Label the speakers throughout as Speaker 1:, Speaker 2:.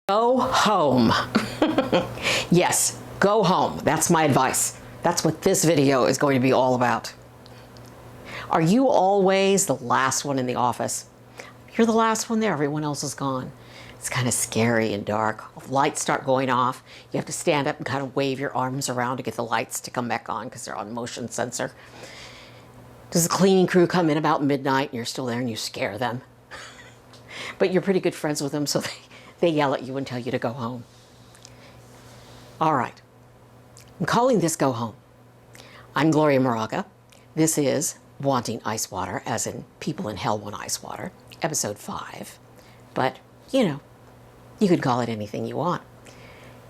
Speaker 1: Go home. Yes, go home. That's my advice. That's what this video is going to be all about. Are you always the last one in the office? You're the last one there. Everyone else is gone. It's kind of scary and dark. Lights start going off. You have to stand up and kind of wave your arms around to get the lights to come back on because they're on motion sensor. Does the cleaning crew come in about midnight and you're still there and you scare them? But you're pretty good friends with them, so they yell at you and tell you to go home. All right. I'm calling this Go Home. I'm Gloria Moraga. This is Wanting Ice Water, as in People in Hell Want Ice Water, episode 5. But, you know, you could call it anything you want.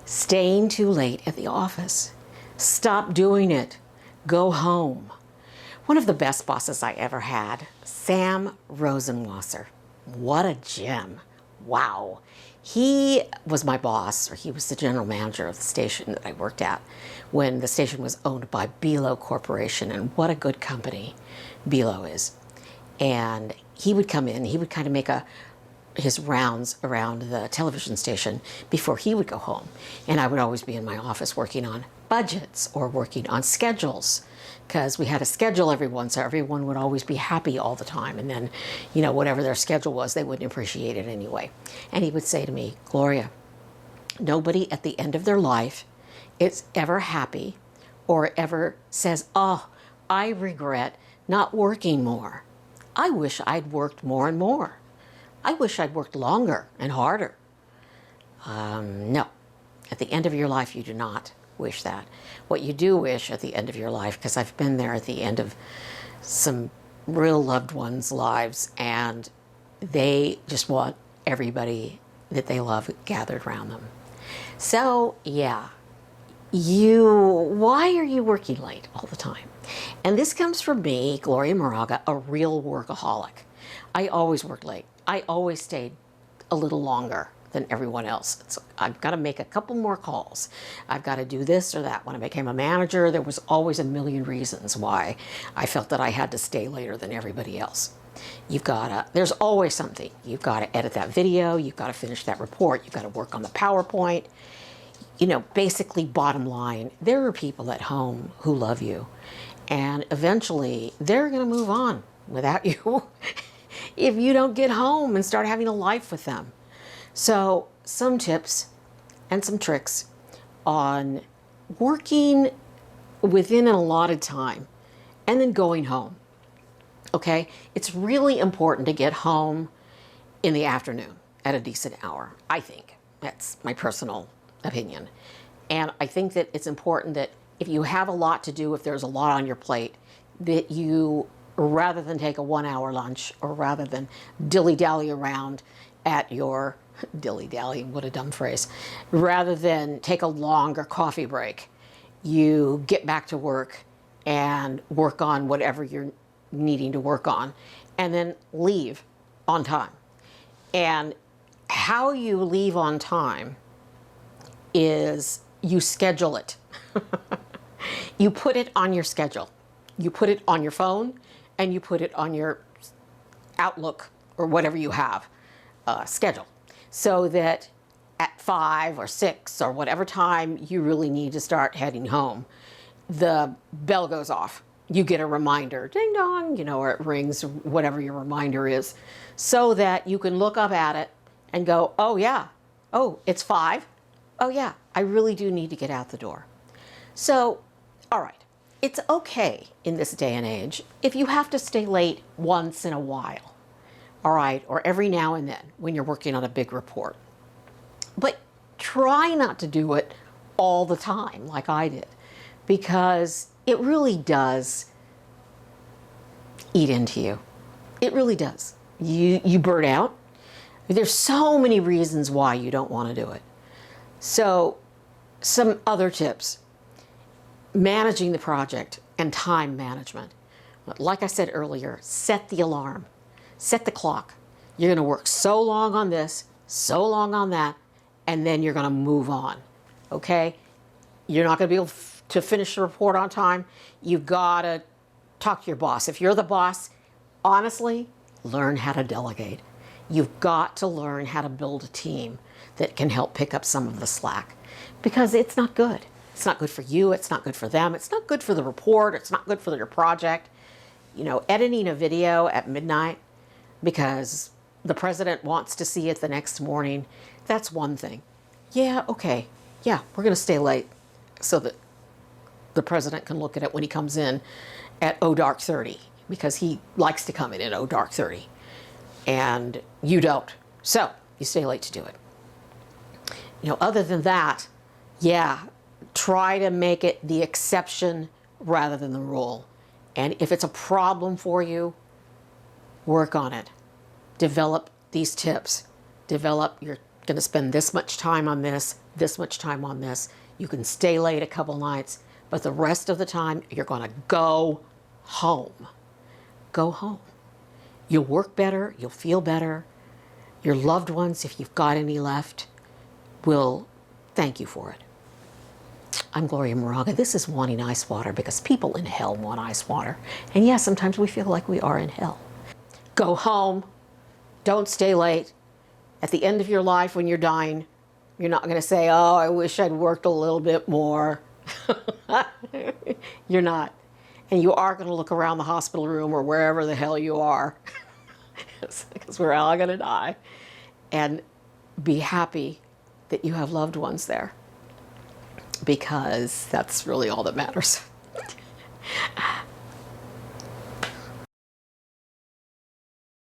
Speaker 1: Staying too late at the office. Stop doing it. Go home. One of the best bosses I ever had, Sam Rosenwasser. What a gem. Wow. He was my boss, or he was the general manager of the station that I worked at when the station was owned by Belo Corporation, and what a good company Belo is. And he would come in, he would kind of make his rounds around the television station before he would go home. And I would always be in my office working on budgets or working on schedules, because we had a schedule everyone, so everyone would always be happy all the time. And then, you know, whatever their schedule was, they wouldn't appreciate it anyway. And he would say to me, Gloria, nobody at the end of their life is ever happy or ever says, oh, I regret not working more. I wish I'd worked more and more. I wish I'd worked longer and harder. No, at the end of your life, you do not wish that. What you do wish at the end of your life, because I've been there at the end of some real loved ones' lives, and they just want everybody that they love gathered around them. So yeah, why are you working late all the time? And this comes from me, Gloria Moraga, a real workaholic. I always worked late. I always stayed a little longer than everyone else. I've got to make a couple more calls. I've got to do this or that. When I became a manager, there was always a million reasons why I felt that I had to stay later than everybody else. There's always something. You've got to edit that video. You've got to finish that report. You've got to work on the PowerPoint. You know, basically, bottom line, there are people at home who love you. And eventually, they're going to move on without you if you don't get home and start having a life with them. So some tips and some tricks on working within an allotted time and then going home. Okay, it's really important to get home in the afternoon at a decent hour, I think. That's my personal opinion. And I think that it's important that if you have a lot to do, if there's a lot on your plate, that you, rather than take a 1-hour lunch, or rather than dilly-dally around at your dilly-dally, what a dumb phrase, rather than take a longer coffee break, you get back to work and work on whatever you're needing to work on, and then leave on time. And how you leave on time is you schedule it. You put it on your schedule. You put it on your phone, and you put it on your Outlook or whatever you have schedule, so that at 5 or 6 or whatever time you really need to start heading home, the bell goes off. You get a reminder, ding dong, you know, or it rings, whatever your reminder is, so that you can look up at it and go, oh yeah, oh, it's 5. Oh yeah, I really do need to get out the door. So, all right, it's okay in this day and age if you have to stay late once in a while, all right, or every now and then when you're working on a big report. But try not to do it all the time like I did, because it really does eat into you. It really does. You burn out. There's so many reasons why you don't want to do it. So some other tips: managing the project and time management. Like I said earlier, set the alarm, set the clock. You're going to work so long on this, so long on that, and then you're going to move on, okay? You're not going to be able to finish the report on time. You've got to talk to your boss. If you're the boss, honestly, learn how to delegate. You've got to learn how to build a team that can help pick up some of the slack, because it's not good. It's not good for you. It's not good for them. It's not good for the report. It's not good for your project. You know, editing a video at midnight because the president wants to see it the next morning, that's one thing. Yeah, okay. Yeah, we're going to stay late so that the president can look at it when he comes in at dark 30, because he likes to come in at dark 30 and you don't. So you stay late to do it. You know, other than that, yeah, try to make it the exception rather than the rule. And if it's a problem for you, work on it. Develop these tips. Develop, you're going to spend this much time on this much time on this. You can stay late a couple nights, but the rest of the time, you're going to go home. Go home. You'll work better. You'll feel better. Your loved ones, if you've got any left, will thank you for it. I'm Gloria Moraga. This is Wanting Ice Water, because people in hell want ice water. And yes, sometimes we feel like we are in hell. Go home. Don't stay late. At the end of your life, when you're dying, you're not going to say, oh, I wish I'd worked a little bit more. You're not. And you are going to look around the hospital room or wherever the hell you are, because we're all going to die, and be happy that you have loved ones there, because that's really all that matters.